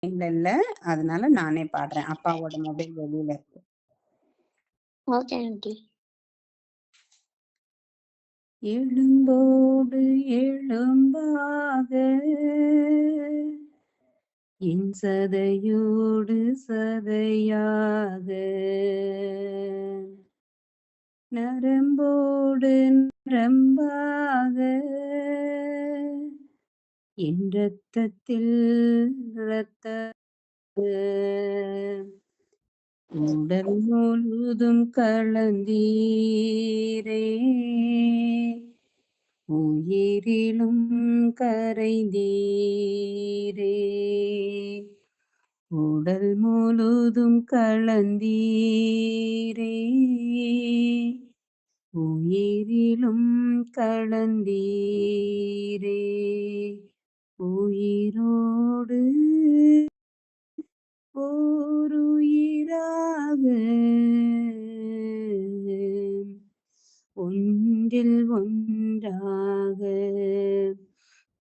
இல்ல. அதனால நானே பாடுறேன். அப்பாவோட மொபைல் வெளியில இருக்கு. Okay aunty. எழும்போடு எழும்பாக என் சதையோடு சதையாக நரம்போடு நரம்பாக என் ரத்தத்தில் ரத்த உடல் முழுதும் கலந்தீரே உயிரிலும் கரைந்தீரே உடல் முழுதும் கலந்தீரே உயிரிலும் கலந்தீரே உயிரோடு ஓருயிராக ஒன்றில் ஒன்றாக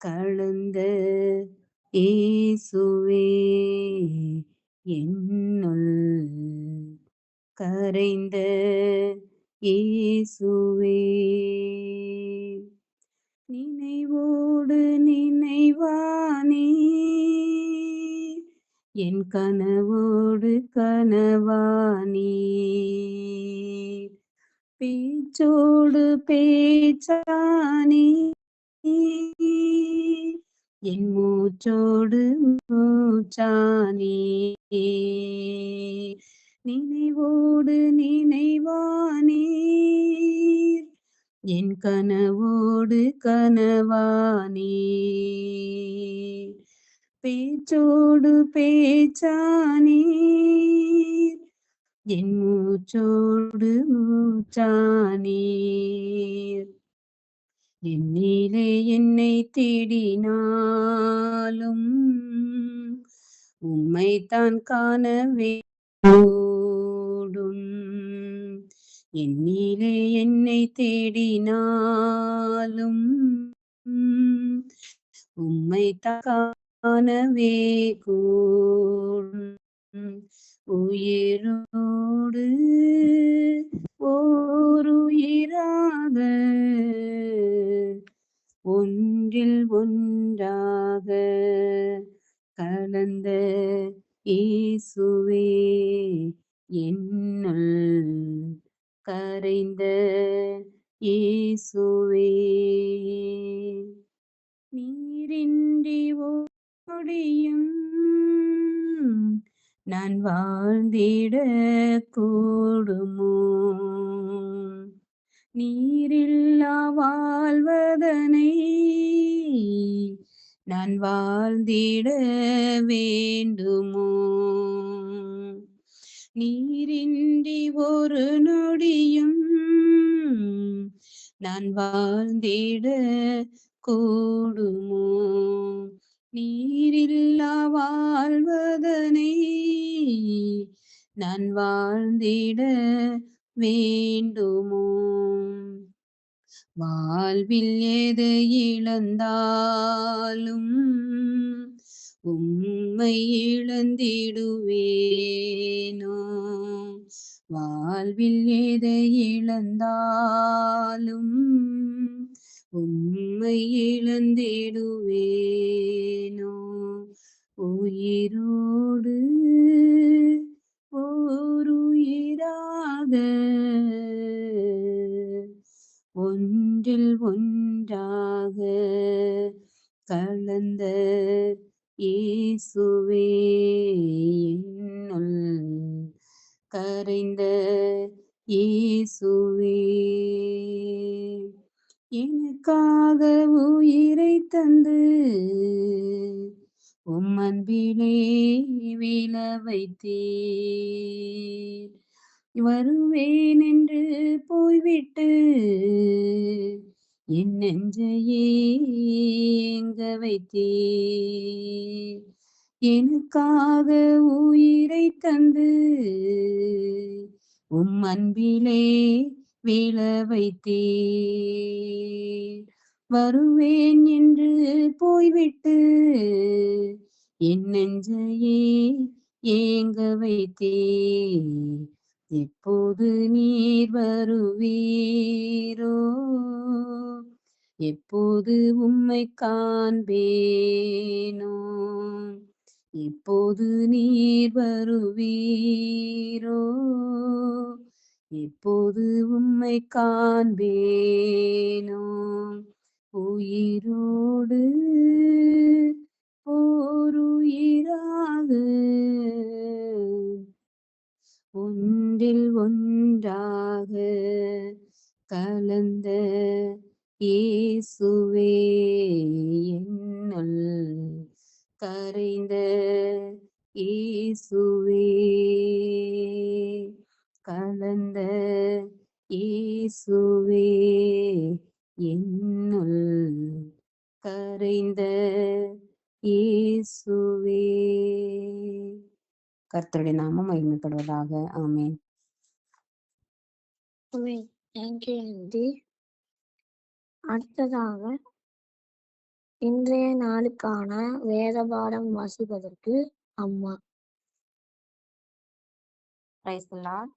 கலந்த இயேசுவே என்னுள் கரைந்த இயேசுவே நினைவோடு நினைவானே என் கனவோடு கனவானே பேச்சோடு பேச்சானே என் மூச்சோடு மூச்சானே நினைவோடு நினைவானீர் என் கனவோடு கனவானீர் பேச்சோடு பேச்சானீர் என் மூச்சோடு மூச்சானீர் என்னிலே என்னை தேடினாலும் உம்மைத்தான் காணவே ஓடும் என்னிலே என்னை தேடினாலும் உம்மைத்தான் காணவே கூடும் உயிரோடு ஓருயிராக ஒன்றில் ஒன்றாக கலந்த இயேசுவே என்னுள் கரைந்த இயேசுவே நீரின்றி ஓடியும் நான் வாழ்ந்திட கூடுமோ நீரில்லா வாழ்வதனை நான் வாழ்ந்திட வேண்டுமோ நீரின்றி ஒரு நொடியும் நான் வாழ்ந்திட கூடுமோ நீரில்லா வாழ்வதனை நான் வாழ்ந்திட வேண்டுமோ வாழ்வில் எதை இழந்தாலும் உம்மை இழந்திடுவேனோ வாழ்வில் எதை இழந்தாலும் உம்மை இழந்திடுவேனோ உயிரோடு ஓருயிராக ஒன்றில் ஒன்றாக கலந்த இயேசுவே என்னுள் கரைந்த இயேசுவே எனக்காக உயிரை தந்து உம் அன்பிலே விழ வைத்தீர் வருவேன் என்று போய்விட்டு என் நெஞ்சையே ஏங்க வைத்தீர் எனக்காக உயிரை தந்து உம் அன்பிலே விழ வைத்தீர் வருவேன் என்று போய்விட்டு என் நெஞ்சையே ஏங்க வைத்தே, எப்போது நீர் வருவீரோ, எப்போது உம்மை காண்பேனோ, எப்போது நீர் வருவீரோ, எப்போது உம்மை காண்பேனோ, உயிரோடு ஓருயிராக ஒன்றில் ஒன்றாக கலந்த இயேசுவே, என்னுள் கரைந்த இயேசுவே, கலந்த இயேசுவே, என்னுள் கரைந்த இயேசுவே. கர்த்தருடைய நாமம் மகிமைப்படுவதாக. ஆமென். Thank you aunty. அடுத்ததாக இன்றைய நாளுக்கான வேத பாடம் வாசிப்பதற்கு அம்மா. Praise the lord.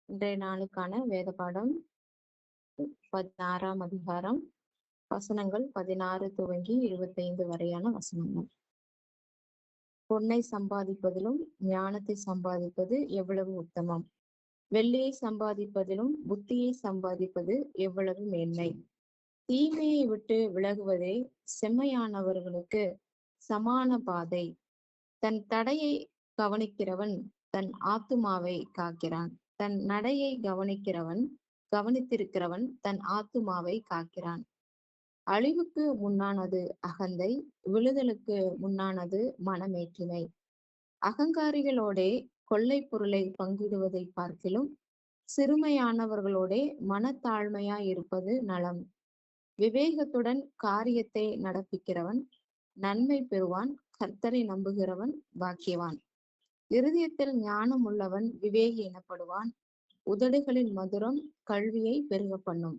இன்றைய நாளுக்கான வேத பாடம் 16ஆம் அதிகாரம், வசனங்கள் 16 துவங்கி 25 வரையான வசனங்கள். பொன்னை சம்பாதிப்பதிலும் ஞானத்தை சம்பாதிப்பது எவ்வளவு உத்தமம், வெள்ளியை சம்பாதிப்பதிலும் புத்தியை சம்பாதிப்பது எவ்வளவு மேன்மை. தீமையை விட்டு விலகுவதே செம்மையானவர்களுக்கு சமான பாதை. தன் தடையை கவனிக்கிறவன் தன் ஆத்துமாவை காக்கிறான், தன் நடையை கவனித்திருக்கிறவன் தன் ஆத்துமாவை காக்கிறான். அழிவுக்கு முன்னானது அகந்தை, விழுதலுக்கு முன்னானது மனமேற்றிமை. அகங்காரிகளோடே கொள்ளை பொருளை பங்கிடுவதை பார்க்கிலும் சிறுமையானவர்களோடே மனத்தாழ்மையாய் இருப்பது நலம். விவேகத்துடன் காரியத்தை நடப்பிக்கிறவன் நன்மை பெறுவான், கர்த்தரை நம்புகிறவன் பாக்கியவான். இருதயத்தில் ஞானம் உள்ளவன் விவேகி எனப்படுவான், உதடுகளின் மதுரம் கல்வியை பெருக பண்ணும்.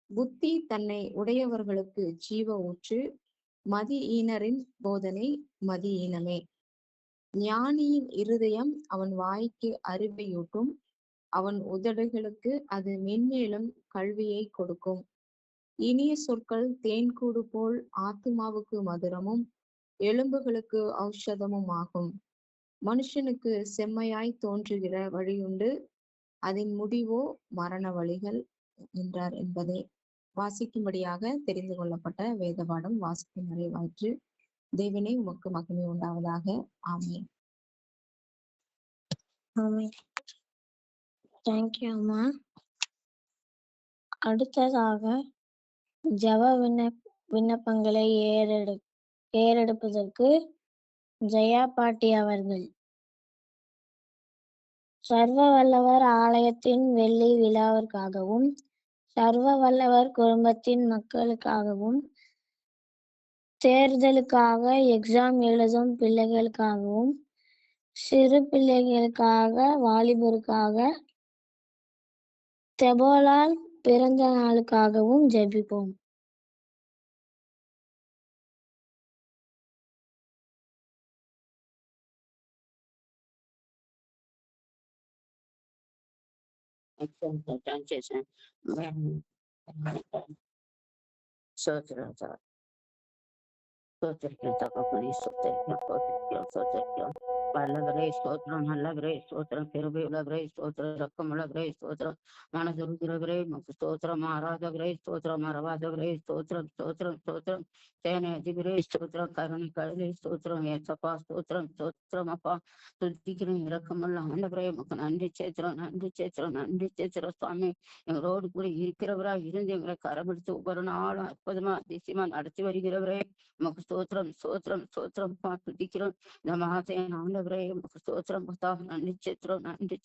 புத்தி தன்னை உடையவர்களுக்கு ஜீவ ஊற்று, மதியீனரின் போதனை மதியீனமே. ஞானியின் இருதயம் அவன் வாய்க்கு அறிவையூட்டும், அவன் உதடுகளுக்கு அது மென்மேலும் கல்வியை கொடுக்கும். இனிய சொற்கள் தேன்கூடு போல் ஆத்துமாவுக்கு மதுரமும் எலும்புகளுக்கு ஔஷதமும் ஆகும். மனுஷனுக்கு செம்மையாய் தோன்றுகிற வழியுண்டு, அதன் முடிவோ மரண வழிகள் என்றார் என்பதை வாசிக்கும்படியாக தெரிந்து கொள்ளப்பட்ட வேத பாடம் வாசிப்பு நிறைவாயிற்று. தேவனே உமக்கு மகிமை உண்டாவதாக. ஆமென். தேங்க்யூ அம்மா. அடுத்ததாக ஜெப விண்ணப்பங்களை ஏறெடுப்பதற்கு ஜெயா பாட்டி அவர்கள். சர்வ வல்லவர் ஆலயத்தின் வெள்ளி விழாவிற்காகவும், சர்வ வல்லவர் குடும்பத்தின் மக்களுக்காகவும், தேர்தலுக்காக எக்ஸாம் எழுதும் பிள்ளைகளுக்காகவும், சிறு பிள்ளைகளுக்காக, வாலிபருக்காக, தெபோலால் பிறந்த நாளுக்காகவும் ஜெபிப்போம். வல்லவரே ஸ்தோத்திரம், நல்லவரே ஸ்தோத்திரம், கிருபையுள்ளவரே ஸ்தோத்திரம், இரக்கமுள்ளவரே ஸ்தோத்திரம், மனதுருகிறவரே உமக்கு ஸ்தோத்திரம், ஆராதவரே ஸ்தோத்திரம், மறவாதவரே ஸ்தோத்திரம், ஸ்தோத்திரம், ஸ்தோத்திரம், தேனை அதிபரே ஸ்தோத்திரம், கருணை கடலே ஸ்தோத்திரம், ஏசப்பா ஸ்தோத்திரம், ஸ்தோத்திரம் அப்பா. துதிக்கிறோம் இரக்கமுள்ள ஆண்டவரே உமக்கு நன்றி சேத்திரம், நன்றி சேத்திரம், நன்றி சேத்திரம் சுவாமி. எங்களோடு கூட இருக்கிறவரா இருந்து எங்களை கரபிடித்து ஒவ்வொரு நாளும் அற்புதமா அதிசயமா நடத்தி வருகிறவரே உமக்கு ஸ்தோத்திரம், ஸ்தோத்திரம், ஸ்தோத்திரம் துதிக்கிறோம். இந்த மாசம் ஆண்டவரே உமக்கு ஸ்தோத்திரம் கத்தா. நன்றி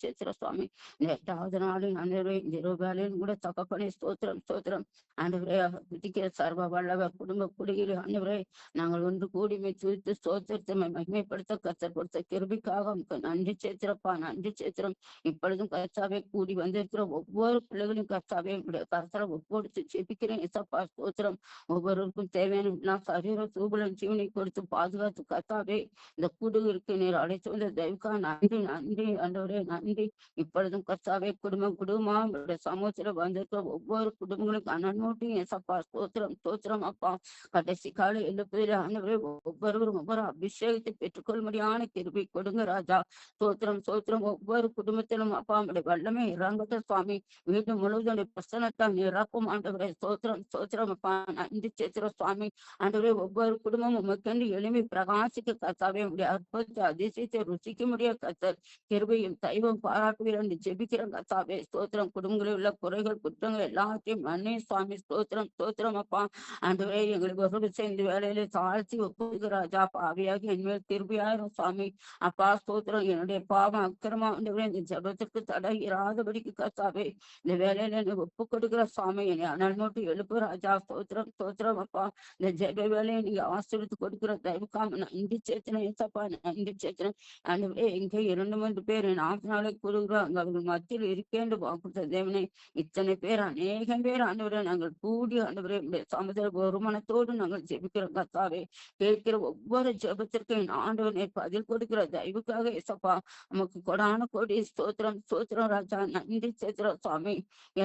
சேத்திரம் சுவாமி. இந்த 8வது நாளில் ஆண்டவரே இந்த இரவு கூட தகப்பனே ஸ்தோத்திரம் ஸ்தோத்திரம். ஆண்டவரே துதிக்கிற சர்வ வல்லவர் குடும்ப குடியில் ஆண்டவரே நாங்கள் ஒன்று கூடிமை துதித்து ஸ்தோத்திரத்தை மகிமைப்படுத்த கத்தர் கொடுத்த கிருபிக்காக உமக்கு நன்றி சேத்திரப்பா. நன்றி சேத்திரம். இப்பொழுதும் கர்த்தாவே கூடி வந்திருக்கிற ஒவ்வொரு பிள்ளைகளையும் கர்த்தாவே உங்களுடைய கர்த்தரை ஒப்பொடுத்து ஜெபிக்கிறேன் இசப்பா ஸ்தோத்திரம். ஒவ்வொருவருக்கும் தேவையான எல்லாம் சரீர சூபலம் ஜீவனை கொடுத்து பாதுகாத்து கர்த்தாவே இந்த கூடுகளுக்கு நீர் அழைத்து வந்த தெய்வக்கா நன்றி நன்றி ஆண்டவரே நன்றி. இப்பொழுதும் கர்த்தாவே குடும்பமா உங்களுடைய சமூகத்துல வந்திருக்கிற ஒவ்வொரு குடும்பங்களுக்கும் அனநோட்டி ஏசப்பா ஸ்தோத்திரம் ஸ்தோத்திரம் அப்பா. கடைசி கால எழுப்பதில் ஆண்டவரே ஒவ்வொருவரும் ஒவ்வொரு அபிஷேகத்தை பெற்றுக்கொள்ளும்படியான கிருபை கொடுங்க ராஜா. ஸ்தோத்திரம் ஸ்தோத்திரம். ஒவ்வொரு குடும்பத்திலும் அப்பா உங்களுடைய வல்லமை இறங்கட்ட சுவாமி. வீடு முழுவதும் பிரசனத்தால் நிரப்பும் ஆண்டவரே. ஸ்தோத்திரம் ஸ்தோத்திரம் அப்பா. நன்றி சேத்திரம் சுவாமி. ஆண்டவரே ஒவ்வொரு குடும்பமும் உமக்கென்று எளிமை பிரகாசிக்க கர்த்தாவே உடைய அற்புதத்தை அதிசயத்தை ருசிக்க முடிய கர்த்தர் கிருபையும் தெய்வம் பாராட்டுவீர் என்று ஜெபிக்கிறோம் கர்த்தாவே. ஸ்தோத்திரம். குடும்பங்களில் உள்ள குறைகள் குற்றங்கள் எல்லாத்தையும் மன்னே சுவாமி. ஸ்தோத்திரம் ஸ்தோத்திரம் அப்பா. ஆண்டவரே எங்களுக்கு ஒரு சேர்ந்து வேலையில தாழ்த்தி ஒப்புகிற ராஜா. பாவியாகி என்மேல் கிருபையாயிரும் சுவாமி. அப்பா ஸ்தோத்திரம். என்னுடைய பாவம் அக்கிரமா ஆண்டவரே இந்த ஜபத்திற்கு தடை இராதபடிக்கு கர்த்தாவே இந்த வேலையில என்னை ஒப்பு கொடுக்கிற சுவாமி. என்னை அனல் மூட்டி எழுப்பு ராஜா. ஸ்தோத்திரம் ஸ்தோத்திரம் அப்பா. இந்த ஜெப வேலையை நீங்க ஆசீர்வதித்து கொடுக்கிற தயவுக்காம நன்றி சேத்தனை ஏசப்பா. நன்றி சேத்தனை. ஆண்டவரே எங்க 2-3 பேர் நாளை கூறுகிறோம் அவர்கள் மத்தியில் இருக்கேன் வாக்குத்த தேவனை. இத்தனை பேர் அநேகம் பேர் ஆண்டவரே நாங்கள் கூடி ஆண்டவரே சமுதிர வருமானத்தோடு நாங்கள் ஜெபிக்கிறோம் கர்த்தாவே. கேட்கிற ஒவ்வொரு ஜெபத்திற்கும் ஆண்டவனை பதில் கொடுக்கிற தயவுக்காக ஏசப்பா நமக்கு கொடான கோடி ஸ்தோத்திரம் ஸ்தோத்திரம் ராஜா. நன்றி சேத்திரம் சுவாமி.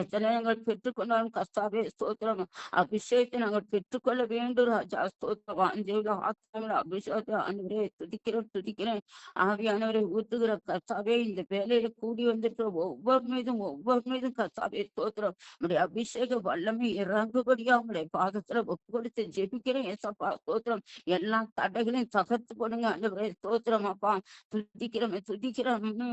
எத்தனை நாங்கள் பெற்றுக்கொண்டாலும் கர்த்தாவே ஸ்தோத்திரம். அபிஷேகத்தை நாங்கள் பெற்றுக்கொள்ள வேண்டும் ராஜா. ஸ்தோத்திரம். வாஞ்சையுள்ள ஆத்மாவில் அபிஷேகத்தை ஆண்டவரே துதிக்கிறேன். ஆவியானவரை ஊத்துகிற கர்த்தாவே இந்த வேலையில கூடி வந்திருக்கிற ஒவ்வொரு மீதும் கர்த்தாவே ஸ்தோத்திரம். உடைய அபிஷேக வல்லமை இறங்குபடியா உங்களுடைய பாதத்துல ஒப்பு கொடுத்து ஜெபிக்கிறேன் ஏசப்பா. ஸ்தோத்திரம். எல்லா தடைகளையும் தகர்த்து போடுங்க ஆண்டவரே. ஸ்தோத்திரம் அப்பா. துதிக்கிறோம்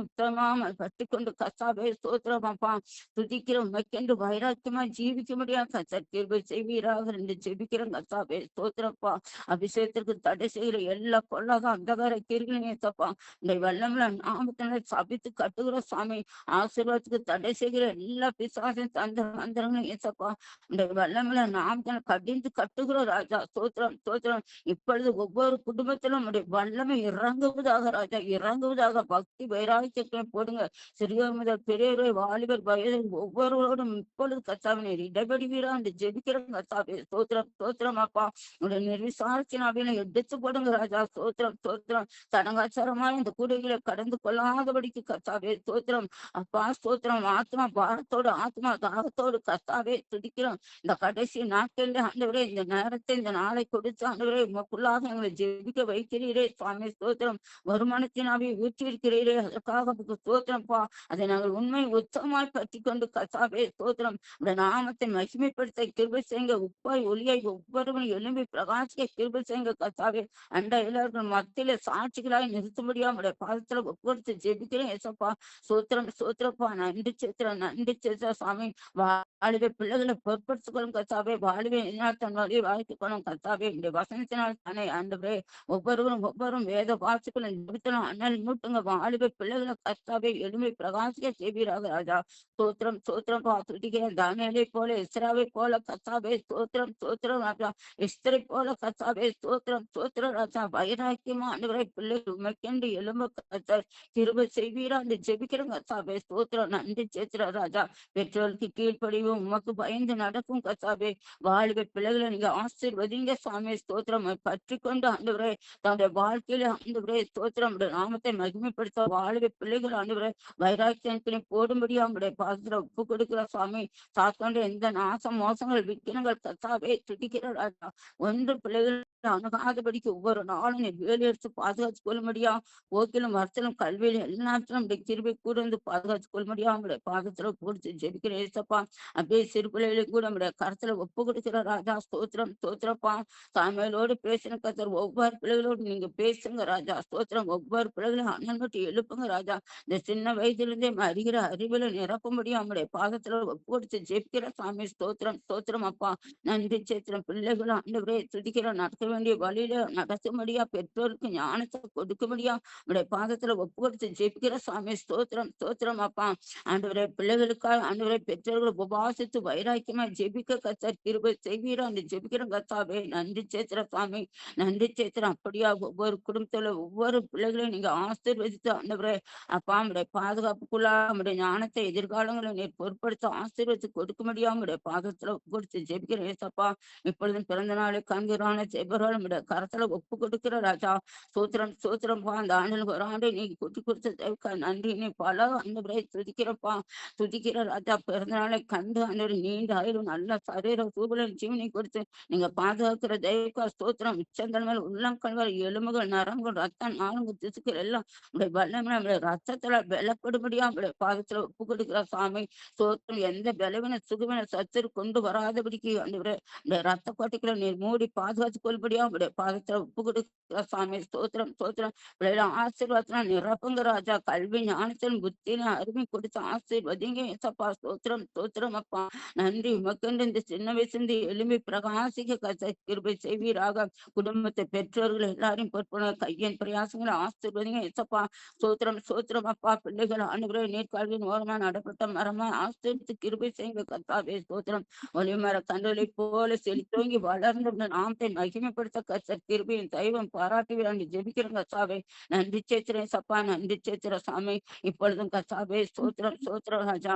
உத்தமாம கட்டிக்கொண்டு கர்த்தாவே ஸ்தோத்திரம் அப்பா. துதிக்கிறோம் உமக்கென்று வைராக்கியமா ஜீவிக்க முடியாது கர்த்தர் கிருபை செய்வீராக என்று ஜெபிக்கிறோம் கர்த்தாவே ஸ்தோத்திரப்பா. அபிஷேகத்திற்கு தடை செய்கிற எல்லா கொள்ளாத அந்தகார கிரிகளையும் ஏசப்பா இந்த வல்லம்ல நாமத்தினால சபித்து கட்டுகிற சுவாமி. ஆசீர்வாதத்துக்கு தடை செய்கிற எல்லா பிசாசின் தந்திரங்களையும் ஏசப்பா இந்த வல்லம்ல நாமத்தினால கடிந்து கட்டுகிற ராஜா. ஸ்தோத்திரம் ஸ்தோத்திரம். இப்பொழுது ஒவ்வொரு குடும்பத்திலும் உடைய வல்லமை இறங்குவதாக ராஜா. இறங்குவதாக. பக்தி வைராக்கியங்களை போடுங்க. சிறியோர் முதல் பெரியவரை வாலிபர் வயதில் ஒவ்வொருவரோடும் இப்பொழுது கர்த்தாவினை இடைபடுவீரா என்று ஜெபிக்கிற கர்த்தாவே ஸ்தோத்திரம் ஸ்தோத்திரம் அப்பா. உடைய நிர்விசாரத்தினாவினை எடுத்து போடுங்க ராஜா. ஸ்தோத்திரம் ஸ்தோத்திரம். தடங்காச்சாரமா இந்த கூடைகளை கடந்து கொள்ளாதபடிக்கு கர்த்தாவே ஸ்தோத்திரம் அப்பா. ஸ்தோத்திரம். ஆத்மா பாரத்தோடு ஆத்மா தாகத்தோடு கர்த்தாவே துதிக்கிறோம். இந்த கடைசி நாட்களில் ஆண்டவரே இந்த நேரத்தை இந்த நாளை கொடுத்து ஆண்டவரே உமக்குள்ளாக எங்களை ஜெபிக்க வைக்கிறீரே சுவாமி. ஸ்தோத்திரம். வருமானத்தினாவே ஊற்றி இருக்கிறீரே அதற்காக ஸ்தோத்திரம்ப்பா. அதை நாங்கள் உண்மை உத்தமாய் பற்றி கொண்டு கர்த்தாவே ஸ்தோத்திரம். இந்த நாமத்தை மகிமைப்படுத்த கிருபை செய்யுங்க. உப்பாய் ஒளியாய் ஒவ்வொருவரும் எழும்பி பிரகாசிக்க கிருபை செய்யுங்க கர்த்தாவே. அண்ட எல்லாருக்கும் மத்தியில சாட்சிகளாய் நிறுத்தும்படியா உடைய பாதத்துல ஒப்புக்கொடுத்து ஜெபிக்கிறேன் ஏசப்பா. சோத்திரம் சோத்திரப்பா. நன்றி சேத்திரம் சுவாமி. வாழிவை பிள்ளைகளை பொருட்படுத்திக்கொள்ளும் கர்த்தாவே. வாழிவை தன் வழியை வாழ்த்துக்கணும் கர்த்தாவே. இந்த வசனத்தினால் தானே ஆண்டவரே ஒவ்வொருவரும் வேத வாசிகளும் ஜெபித்தலும் அண்ணல் மூட்டுங்க. வாழிவை பிள்ளைகளை கர்த்தாவே எளிமை பிரகாசிக்க செய்வீராக ராஜா. ஸ்தோத்திரம் ஸ்தோத்திரம் பா. துதிக்கிறேன். தானியேலை போல எஸ்ராவை போல கர்த்தாவே ஸ்தோத்திரம் ஸ்தோத்திரம் ராஜா. எஸ்தரை போல கர்த்தாவே ஸ்தோத்திரம் ஸ்தோத்திரம் ராஜா. வைராக்கியமா ஆண்டவரே பிள்ளைகள் உமக்கென்று எலும்பு கர்த்தர் கிருபை செய்வீரா என்று ஜெபிக்கிறோம் கர்த்தாவே. ஸ்தோத்திரம். நன்றி சேத்திர ராஜா. பெற்றோருக்கு கீழ்ப்படிவும் உமக்கு பயந்து நடக்கும் கர்த்தாவே. வாலிப பிள்ளைகளை நீங்க ஆசீர்வதிங்க சுவாமி. ஸ்தோத்திரம். பற்றி கொண்டு ஆண்டவரே தன்னுடைய வாழ்க்கையில ஆண்டவரே ஸ்தோத்திரம் நாமத்தை மகிமைப்படுத்த வாலிப பிள்ளைகள் ஆண்டவரே வைராக்கியத்தினை போடும்படியா உங்களுடைய பாதத்துல ஒப்பு கொடுக்கிற சுவாமி. சாத்தோன்ற எந்த நாசம் மோசங்கள் விக்கினங்கள் கர்த்தாவே துடிக்கிற ராஜா. ஒன்று பிள்ளைகள் அணுகாதபடிக்கு ஒவ்வொரு நாளும் நீ வேலை எடுத்து பாதுகாத்து கொள்ளும்படியா. போக்கிலும் வருத்தலும் கல்வியிலும் எல்லாத்திலும் நம்முடைய கிருபை கூட வந்து பாதுகாத்து கொள்ளும்படியா உங்களுடைய பாதத்துல கொடுத்து ஜெபிக்கிற ஏசப்பா. அப்படியே சிறு பிள்ளைகளுக்கு கூட நம்முடைய கருத்துல ஒப்பு கொடுக்கிற ராஜா. ஸ்தோத்திரம் ஸ்தோத்திரப்பா. சாமியலோடு பேசின கர்த்தர் ஒவ்வொரு பிள்ளைகளோடு நீங்க பேசுங்க ராஜா. ஸ்தோத்திரம். ஒவ்வொரு பிள்ளைகளையும் அண்ணன் மட்டும் எழுப்புங்க ராஜா. இந்த சின்ன வயதிலிருந்தே அறிகிற அறிவில நிரப்பும்படியா நம்முடைய பாதத்துல ஒப்பு கொடுத்து ஜெபிக்கிற சாமி. ஸ்தோத்திரம் ஸ்தோத்திரம் அப்பா. நன்றி சேத்திரம். பிள்ளைகளும் ஆண்டவரே துதிக்கிற நடக்க வேண்டிய வழியில நடத்தும்படியா, பெற்றோருக்கு ஞானத்தை கொடுக்கும்படியா உடைய பாதத்துல ஒப்பு கொடுத்து ஜெபிக்கிற சாமி. ஸ்தோத்திரம் ஸ்தோத்திரம் அப்பா. ஆண்டவரே, பிள்ளைகளுக்காக ஆண்டவரே, பெற்றோர்கள் உபவாசித்து வைராக்கியமா ஜெபிக்க கர்த்தர் கிருபை செய்வீரா என்று ஜெபிக்கிற கர்த்தாவே. நன்றி சேத்திர சாமி, நன்றி சேத்திரம். அப்படியா ஒவ்வொரு குடும்பத்துல ஒவ்வொரு பிள்ளைகளையும் நீங்க ஆசீர்வதித்து ஆண்டவரே அப்பா, உடைய பாதுகாப்புக்குள்ளா உடைய ஞானத்தை எதிர்காலங்களை நீர் பொருட்படுத்த ஆசீர்வதித்து கொடுக்கும்படியா உடைய பாதத்துல ஒப்பு கொடுத்து ஜெபிக்கிற ஏசப்பா. இப்பொழுதும் பிறந்த நாளை காண்கிறான ஜெபரால் உடைய கரத்துல ஒப்பு கொடுக்கிற ராஜா. சூத்திரம் சூத்திரம்ப்பா. அந்த ஆண்டுக்கு ஒரு ஆண்டை நீ கூட்டி கொடுத்த நன்றி. நீ பல ஆண்டவரை துதிக்கிறப்பா, துதிக்கிற ராஜா. பிறந்த நாளை கண்டு ஆண்டவர் நீண்ட ஆயிரம் நல்ல சரீர சூழலின் ஜீவனை கொடுத்து நீங்க பாதுகாக்கிற தெய்வக்கா ஸ்தோத்திரம். உச்சந்தல் மேல் உள்ளங்கல்வர் எலும்புகள் நரம்புகள் ரத்தம் நாளுங்க திசுக்கள் எல்லாம் உடைய வல்லமை நம்முடைய ரத்தத்துல பலப்படும்படியா உடைய பாதத்துல ஒப்பு கொடுக்கிற சாமி. ஸ்தோத்திரம். எந்த பலவின சுகுவின சத்துரு கொண்டு வராதபடிக்கு ஆண்டவரே இந்த ரத்த கோட்டைக்குள்ள நீர் மூடி பாதுகாத்துக் கொள்படியா உடைய பாதத்துல ஒப்பு கொடுக்கிற சாமி. ஸ்தோத்திரம் ஸ்தோத்திரம். பிள்ளைகளை ஆசீர்வாதத்தினா நிரப்புங்க ராஜா. கல்வி ஞானத்தின் புத்தியில அருமை கொடுத்து ஆசீர்வதிங்க ஏசப்பா. ஸ்தோத்திரம் ஸ்தோத்திரம் அப்பா. நன்றி உமக்கென்று இந்த சின்ன வயசுந்து எளிமை பிரகாசிக்க கிருபை செய்வீராக. குடும்பத்தை பெற்றோர்கள் எல்லாரையும் பொறுப்புன கையின் பிரயாசங்களை ஆசீர்வதிங்க ஏசப்பா. சோத்திரம் சோத்திரம் அப்பா. பிள்ளைகள் அனுகிற நீர்கால்வின் ஓரமா நடப்பட்ட மரமா ஆசீர்வித்து கிருபை செய்யுங்க கர்த்தாவே. ஸ்தோத்திரம். ஒளிமர கண்டலை போல செழித்தோங்கி வளர்ந்த நாமத்தை மகிமைப்படுத்த கர்த்தர் கிருபையின் தெய்வம் பாராட்டி விராண்டி ஜெபிக்கிற கர்த்தாவே. நன்றி சேத்திரே சப்பா, நன்றி சேத்திர சாமி. இப்பொழுதும் கர்த்தாவே ஸ்தோத்திரம் ஸ்தோத்திரம் ராஜா.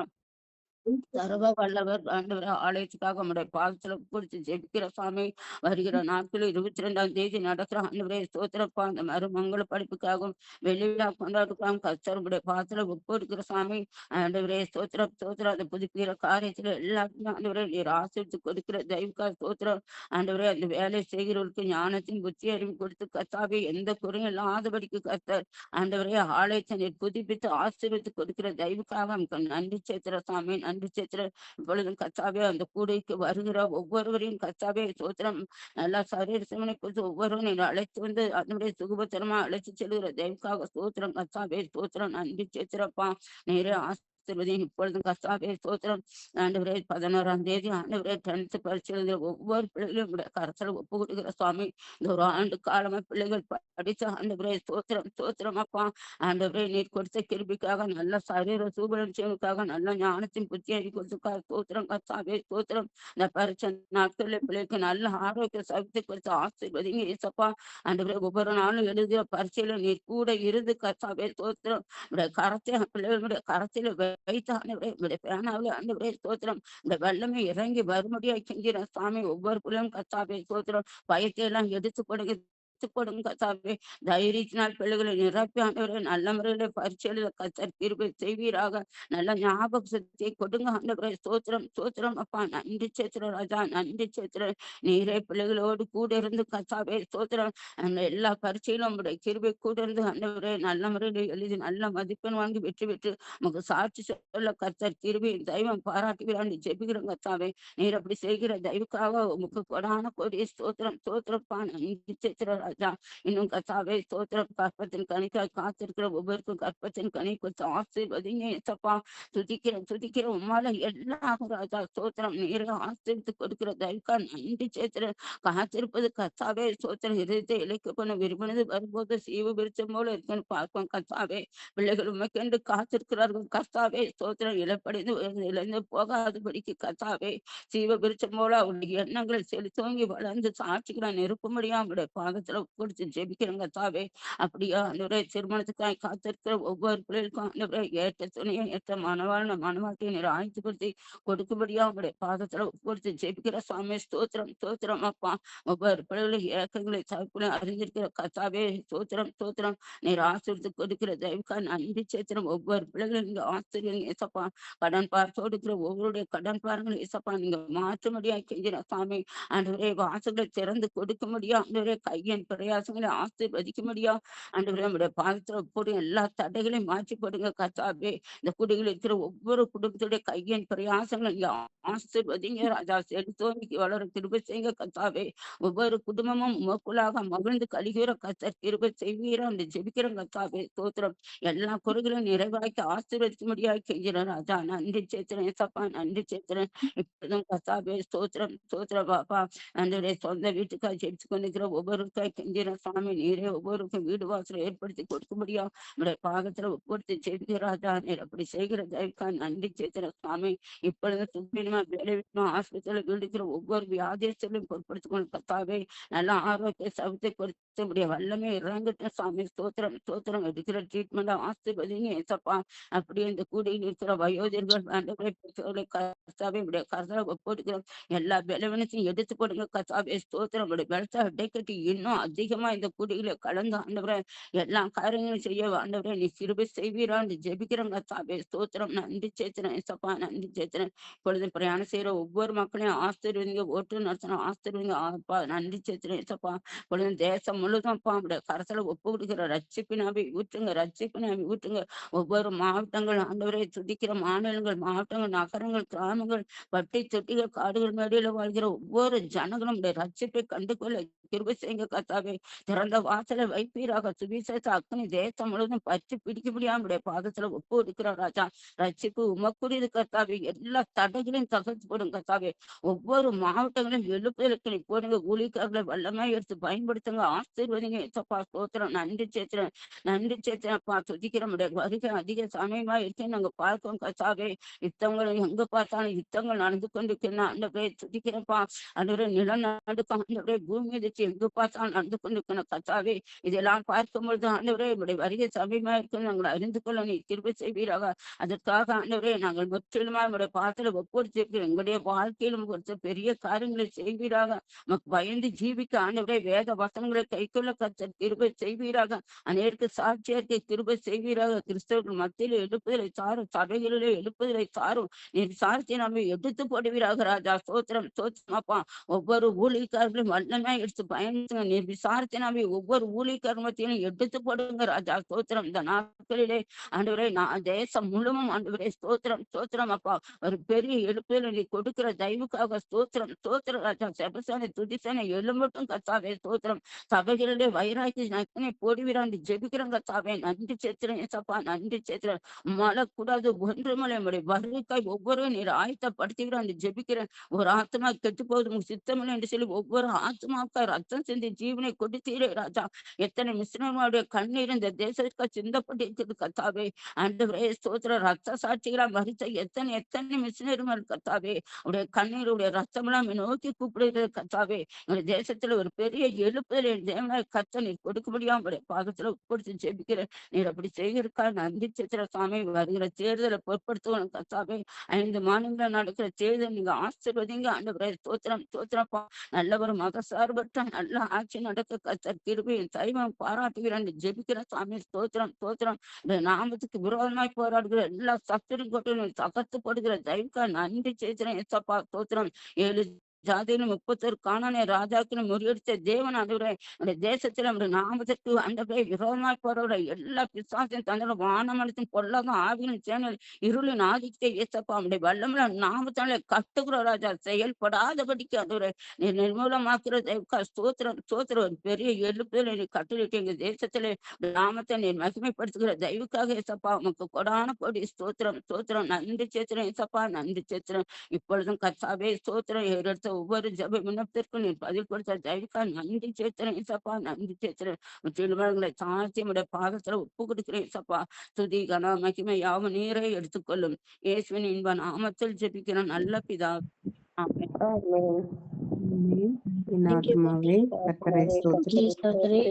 சர்வ வல்லவர் ஆண்டவரே, ஆலயத்துக்காக உடைய பாதத்துல கொடுத்து ஜெபிக்கிற சாமி. வருகிற நாட்கள் 22ஆம் தேதி நடக்கிற ஆண்டவரே ஸ்தோத்திரப்பா. அந்த மறுமங்கள படிப்புக்காகவும் வெளிவிழா கொண்டாடுக்காகவும் கர்த்தர் உடைய பாதத்துல ஒப்பு இருக்கிற சாமி. ஆண்டவரே ஸ்தோத்திரம் ஸ்தோத்திரம். அந்த புதுப்பிக்கிற காரியத்துல எல்லாருமே ஆண்டவரே நீர் ஆசீர்வதித்து கொடுக்கிற தெய்வக்கா ஸ்தோத்திரம். ஆண்டவரே, அந்த வேலை செய்கிறவர்களுக்கு ஞானத்தின் புத்தி அறிவு கொடுத்து கர்த்தாவே எந்த குறையும் இல்லாதபடிக்கு கர்த்தர் ஆண்டவரே ஆலயத்தை நீர் புதுப்பித்து ஆசீர்வதித்து கொடுக்கிற தெய்வக்காக நன்றி சேத்திர சாமி. நன்றி சேத்திர. இப்பொழுதும் கர்த்தாவே, அந்த கூடைக்கு வருகிற ஒவ்வொருவரையும் கர்த்தாவே ஸ்தோத்திரம். நல்லா சரீர சிவனை குறித்து ஒவ்வொருவரும் நீங்க அழைத்து வந்து அதனுடைய சுகபத்திரமா அழைத்து செல்கிற தெய்வக்காக ஸ்தோத்திரம் கர்த்தாவே ஸ்தோத்திரம். நன்றி சேத்திரப்பா. நேரே இப்பொழுதும் கர்த்தாவே ஸ்தோத்திரம். ஆண்டவரே, 11ஆம் தேதி ஆண்டவரே 10th பரீட்சை எழுதுகிற ஒவ்வொரு பிள்ளைகளையும் உடைய கரத்துல ஒப்பு கொடுக்கிற சுவாமி. இந்த ஒரு ஆண்டு காலமா பிள்ளைகள் படித்த ஆண்டவரே ஸ்தோத்திரம் ஸ்தோத்திரம் அப்பா. ஆண்டவரே, நீர் கொடுத்த கிருபிக்காக நல்ல சரீர சூபலம் செய்வதற்காக நல்ல ஞானத்தின் புத்தி அறி கொடுத்துக்காக ஸ்தோத்திரம் கர்த்தாவே ஸ்தோத்திரம். இந்த பரீட்சை நாட்களில் பிள்ளைக்கு நல்ல ஆரோக்கிய சக்தி கொடுத்து ஆசீர்வதிங்க ஏசப்பா. ஆண்டவரே, ஒவ்வொரு நாளும் எழுதுகிற பரீட்சையில நீர் கூட இருந்து கர்த்தாவே ஸ்தோத்திரம். உடைய கரத்தை பிள்ளைகளுடைய கரத்தில வைத்து ஆண்டவரே உடைய பேனாவில் ஆண்டவரே ஸ்தோத்திரம். இந்த வல்லமை இறங்கி வரும்படியாக செஞ்சிட சாமி. ஒவ்வொரு பிள்ளையும் கர்த்தாவே ஸ்தோத்திரம். பயத்தை எல்லாம் எடுத்து கொடுங்க கொடுங்க கர்த்தாவே. தைரியத்தினால் பிள்ளைகளை நிரப்பி ஆண்டவரே நல்ல முறையில பரீட்சையில கர்த்தர் கிருபை செய்வீராக. நல்ல ஞாபக சக்தியை கொடுங்க ஆண்டவரே ஸ்தோத்திரம் ஸ்தோத்திரம் அப்பா. நன்றி சேத்திர ராஜா, நன்றி சேத்திர. நீரே பிள்ளைகளோடு கூட இருந்து கர்த்தாவே ஸ்தோத்திரம். அந்த எல்லா பரீட்சையிலும் உடைய கிருபை கூட இருந்து ஆண்டவரே நல்ல முறையில எழுதி நல்ல மதிப்பெண் வாங்கி வெற்றி பெற்று உமக்கு சாட்சி சொல்ல கர்த்தர் கிருபை தெய்வம் பாராட்டி விராண்டி ஜெபிக்கிற கர்த்தாவே. நீர் அப்படி செய்கிற தெய்வக்காக உமக்கு கொடான கொடிய ஸ்தோத்திரம் ஸ்தோத்திரப்பா. நன்றி சேத்திர ராஜா. இன்னும் கர்த்தாவே ஸ்தோத்திரம். கற்பத்தின் கனிக்காய் காத்திருக்கிற ஒவ்வொருக்கும் கற்பத்தின் கனி கொடுத்து ஆசீர்வதிங்க ஏசப்பா. துதிக்கிற உம்மால எல்லாம் ராஜா ஸ்தோத்திரம். நீரை ஆசீர்வித்து கொடுக்கிற தயவுக்கா நன்றி சேத்திர. காத்திருப்பது கர்த்தாவே ஸ்தோத்திரம். இதயத்தை இழைக்க பண்ண விரும்பினது வரும்போது சீவு விருச்சம் போல இருக்குன்னு பார்ப்போம் கர்த்தாவே. பிள்ளைகள் உண்மைக்கென்று காத்திருக்கிறார்கள் கர்த்தாவே ஸ்தோத்திரம். இழப்படைந்து இழந்து போகாதபடிக்கு கர்த்தாவே சீவ விருச்சம் போல அவருடைய எண்ணங்களை செலுத்தோங்கி வளர்ந்து சாட்சிகளை நெருப்பும்படியா அவருடைய பாதத்துல கொடுத்து ஜெபிக்கிறங்க கர்த்தாவே. அப்படியா ஆண்டவரே, திருமணத்துக்காய் காத்திருக்கிற ஒவ்வொரு பிள்ளைகளுக்கும் ஆண்டவரே ஏற்ற துணையை ஏற்ற மனவாட்டியை நீர் ஆயத்துப்படுத்தி கொடுக்கும்படியா உங்களுடைய பாதத்துல கொடுத்து ஜெபிக்கிற சாமி. ஸ்தோத்திரம் ஸ்தோத்திரம் அப்பா. ஒவ்வொரு பிள்ளைகளும் ஏக்கங்களை தகப்பனை அறிந்திருக்கிற கர்த்தாவே ஸ்தோத்திரம் ஸ்தோத்திரம். நீர் ஆசீர்வதித்து கொடுக்கிற தெய்வக்கா நன்றி சேத்திரம். ஒவ்வொரு பிள்ளைகளும் நீங்க ஆசிரியர் ஏசப்பா. கடன் பார்த்தோடு இருக்கிற ஒவ்வொருடைய கடன் பாருங்கள் ஏசப்பா. நீங்க மாற்றும்படியா செஞ்சிட சாமி. ஆண்டவரே, வாசல்களை திறந்து கொடுக்கும்படியா ஆண்டவரே கையின் பிரயாசங்களை ஆசீர்வதிக்கும்படியா ஆண்டவரே நம்முடைய பாதத்துல போடு எல்லா தடைகளையும் மாற்றி போடுங்க கத்தாவே. இந்த குடிகள் இருக்கிற ஒவ்வொரு குடும்பத்துடைய கையின் பிரயாசங்களை நீங்க ஆசீர்வதிங்க ராஜா. செலுத்தோமிக்கு வளர கிருபை செய்யுங்க கத்தாவே. ஒவ்வொரு குடும்பமும் உமக்குள்ளாக மகிழ்ந்து கழிகிற கத்தர் கிருபை செய்வீரா என்று ஜெபிக்கிற கத்தாவே. ஸ்தோத்திரம். எல்லா குறைகளையும் நிறைவாக்கி ஆசீர்வதிக்கும்படியாக கெஞ்சிறேன் ராஜா. நன்றி சேத்திரன் ஏசப்பா, நன்றி சேத்திரன். இப்பொழுதும் கத்தாவே ஸ்தோத்திரம் ஸ்தோத்திரம் பாப்பா. ஆண்டவரே சொந்த வீட்டுக்காக ஜெபிச்சு கொண்டிருக்கிற ஒவ்வொருக்காய் கெஞ்சிற சாமி நீரே ஒவ்வொருக்கும் வீடு வாசலை ஏற்படுத்தி கொடுக்கும்படியா நம்முடைய பாகத்துல ஒப்புடுத்தி ஜெபிக்கிற ராஜா. நீர் அப்படி செய்கிற தயவுக்கா நன்றி சேத்திர சாமி. இப்பொழுது துப்பினமா வேலைவிடமா ஆஸ்பத்திரியில வீடுக்கிற ஒவ்வொரு வியாதியத்திலையும் பொருட்படுத்திக் கொண்டு கத்தாவே நல்ல ஆரோக்கிய சவுத்தை கொடுத்து நம்முடைய வல்லமே இறங்கட்டும் சாமி. ஸ்தோத்திரம் ஸ்தோத்திரம். எடுக்கிற ட்ரீட்மெண்ட் ஆசீர்வதிங்க ஏசப்பா. அப்படியே இந்த கூடியில் இருக்கிற வயோதிகர்கள் ஆண்டவரே பெற்றோர்களை கர்த்தாவே உடைய கர்த்தரை ஒப்புடுக்கிறோம். எல்லா பலவீனத்தையும் எடுத்து போடுங்க கர்த்தாவே. ஸ்தோத்திரம். உடைய பலத்தை அடைக்கட்டி இன்னும் அதிகமா இந்த கூடியில கலந்து ஆண்டவரே எல்லா காரியங்களும் செய்ய ஆண்டவரே நீ கிருபை செய்வீரான்னு ஜெபிக்கிறோம் கர்த்தாவே. ஸ்தோத்திரம். நன்றி சேத்திரன் ஏசப்பா, நன்றி சேத்திரன். இப்பொழுது பிரயாணம் செய்யற ஒவ்வொரு மக்களையும் ஆசீர்வதிங்க. ஓட்டு நடத்தணும் ஆசீர்வதிங்க அப்பா. நன்றி சேத்திரன் ஏசப்பா. இப்பொழுது தேசம் முழுதும் அப்பா உடைய கரத்துல ஒப்பு கொடுக்கிற ரட்சிப்பினாவை ஊற்றுங்க, ரட்சிப்பினாவை ஊற்றுங்க. ஒவ்வொரு மாவட்டங்கள் ஆண்டவரை துதிக்கிற மாநிலங்கள், மாவட்டங்கள், நகரங்கள், கிராமங்கள், பட்டி தொட்டிகள், காடுகள் மேடையில வாழ்கிற ஒவ்வொரு ஜனங்களும் ரட்சிப்பை கண்டுகொள்ள கிருபை செய்யுங்க கர்த்தாவே. திறந்த வாசலை வைப்பீராக. சுவிசேஷ அக்னி தேசம் முழுவதும் பற்றி பிடிக்க முடியாம பாதத்துல ஒப்பு கொடுக்கிற ராஜா. ரட்சிப்பு உமக்குரியது கர்த்தாவே. எல்லா தடைகளையும் தகர்த்து போடும் கர்த்தாவே. ஒவ்வொரு மாவட்டங்களையும் எழுப்புதலுக்கு நீ போடுங்க. ஊழியர்களை வல்லமாய் எடுத்து பயன்படுத்துங்க. ஆசீர்வதிங்க ஏசப்பா. ஸ்தோத்திரம். நன்றி சேத்திரன், நன்றி சேத்திரப்பா. துதிக்கிற வருகை அதிக சமயமா இருக்கேன்னு நாங்க பார்க்கிறோம் கர்த்தாவே. யுத்தங்கள் எங்க பார்த்தாலும் யுத்தங்கள் நடந்து கொண்டிருக்கேன் ஆண்டவரே. துதிக்கிறப்பா. ஆண்டவரே நிலநடுக்கம் ஆண்டவரே. பூமி எதிர்த்து எங்க பார்த்தாலும் நடந்து கொண்டிருக்கணும் கர்த்தாவே. இதெல்லாம் பார்க்கும்பொழுது ஆண்டவரே உடைய வருகை சமயமா இருக்குன்னு நாங்கள் அறிந்து கொள்ள நீ கிருபை செய்வீராக. அதற்காக ஆண்டவரே நாங்கள் முற்றிலுமா உடைய பாத்திர ஒப்புடுத்தி எங்களுடைய வாழ்க்கையிலும் கொடுத்த பெரிய காரியங்களை செய்வீராக. நமக்கு பயந்து ஜீவிக்க ஆண்டவரே வேத வசனங்களை கைக்கொள்ள கர்த்தர் கிருபை செய்வீராக. அநேருக்கு சாட்சியத்தை கிருபை செய்வீராக. கிறிஸ்தவர்கள் மத்தியில் எழுப்புதலை சாரும், சபைகளிலே எழுப்புதலை சாரும். நீ சார்த்தி நாம எடுத்து போடுவீராக ராஜா. ஸ்தோத்திரம் ஸ்தோத்திரமாப்பா. ஒவ்வொரு ஊழியக்காரர்களும் வல்லமே எடுத்து பயன்படுத்துங்க. நீ விசாரித்து நாம ஒவ்வொரு ஊழியக்கார மத்தியிலும் எடுத்து போடுங்க ராஜா. ஸ்தோத்திரம். இந்த நாட்களிலே ஆண்டவரே நான் தேசம் முழுவதும் ஆண்டவரே ஸ்தோத்திரம் ஸ்தோத்திரம் அப்பா. ஒரு பெரிய எழுப்புதலை நீ கொடுக்கிற தயவுக்காக ஸ்தோத்திரம் ஸ்தோத்திரம் ராஜா. செபசானை துதிசானை எழும்பட்டும் கர்த்தாவே. ஸ்தோத்திரம். சபைகளிலே வைராக்கி நக்கனை போடுவீரான்னு ஜெபிக்கிறோம் கர்த்தாவே. நன்றி சேத்திரன் ஏசப்பா, நன்றி சேத்திரன். மழை கூடாது ஒன்றுமலை நம்முடைய வருகைக்காய் ஒவ்வொரு நீர் ஆயத்தப்படுத்துகிறான் ஜெபிக்கிறேன். ஒரு ஆத்மா கெட்டு போகுது சித்தமில்லை என்று சொல்லி ஒவ்வொரு ஆத்மாவுக்கா ரத்தம் சிந்தி ஜீவனை கொடுத்தீரே ராஜா. எத்தனை மிஸ்ரனுடைய கண்ணீர் இந்த தேசத்துக்கு சிந்தப்பட்டு இருக்குது கர்த்தாவே. ஆண்டவரே ஸ்தோத்திர. ரத்த சாட்சிகளா மறித்த எத்தனை எத்தனை மிஸ்னர்கள் கர்த்தாவே. உடைய கண்ணீர் உடைய ரத்தமெல்லாம் நோக்கி கூப்பிடுகிறது கர்த்தாவே. எங்களுடைய தேசத்துல ஒரு பெரிய எழுப்புதல் தேவனாய் கர்த்தர் நீர் கொடுக்க முடியாம உடைய பாகத்துல உட்படுத்தி ஜெபிக்கிறேன். நீர் அப்படி செய்கிறக்கா நன்றி சேத்திர சாமி. வருகிற தேர்தலை பொருட்படுத்துவோம் கர்த்தாவே. 5 மாநிலங்கள் நடக்கிற தேர்தல் நீங்க ஆசீர்வதிங்க ஆண்டவரே. ஸ்தோத்திரம் ஸ்தோத்திரப்பா. நல்ல ஒரு மதசார்பற்ற நல்ல ஆட்சி நடக்க கர்த்தர் கிருபையின் தயவும் பாராட்டுகிறேன் ஜெபிக்கிற சாமி. ஸ்தோத்திரம் ஸ்தோத்திரம். இந்த நாமத்துக்கு விரோதமாய் போராடுகிற எல்லா சத்துரும் கொட்டையும் தகர்த்து போடுகிற தயவுக்கா நன்றி சேத்திரன் ஏசப்பா. ஸ்தோத்திரம். 7 ஜாதியில 31 கானானிய ராஜாக்களை முறியடித்த தேவன் ஆண்டவரே. அந்த தேசத்துல நம்முடைய நாமத்திற்கு ஆண்டவரே விரோதமாய் போறவர எல்லா பிசாசையும் தன்னோட வானமனத்தின் பொல்லாத ஆவியின் சேனல் இருளின் ஆதிக்கத்தை ஏசப்பா அவனுடைய வல்லமுள்ள நாமத்தால கட்டுகிற ராஜா. செயல்படாதபடிக்கு ஆண்டவரே நீ நிர்மூலமாக்குற ஸ்தோத்திரம் ஸ்தோத்திரம். ஒரு பெரிய எழுப்புதலை நீ கட்டளிட்டு எங்க தேசத்திலே நாமத்தை நீர் மகிமைப்படுத்துகிற தயவுக்காக ஏசப்பா உமக்கு கொடான கொடி ஸ்தோத்திரம் ஸ்தோத்திரம். நன்றி சேத்திரம் ஏசப்பா, நன்றி சேத்திரம். இப்பொழுதும் கர்த்தாவே ஸ்தோத்திரம். எடுத்த ஒவ்வொரு ஜப விண்ணப்பத்திற்கும் நீ பதில் கொடுத்த தயவுக்கா நன்றி சேத்திரன் ஏசப்பா, நன்றி சேத்திரன். திருமணங்களை சாட்சி உடைய பாதத்துல ஒப்பு கொடுக்கிறேன் ஏசப்பா. துதி கன மகிமை யாவும் நீரை எடுத்துக்கொள்ளும். இயேசுவின் இன்ப நாமத்தில் ஜெபிக்கிற நல்ல பிதா. ஆமென். ஆத்மாவே கர்த்தரை ஸ்தோத்திரி.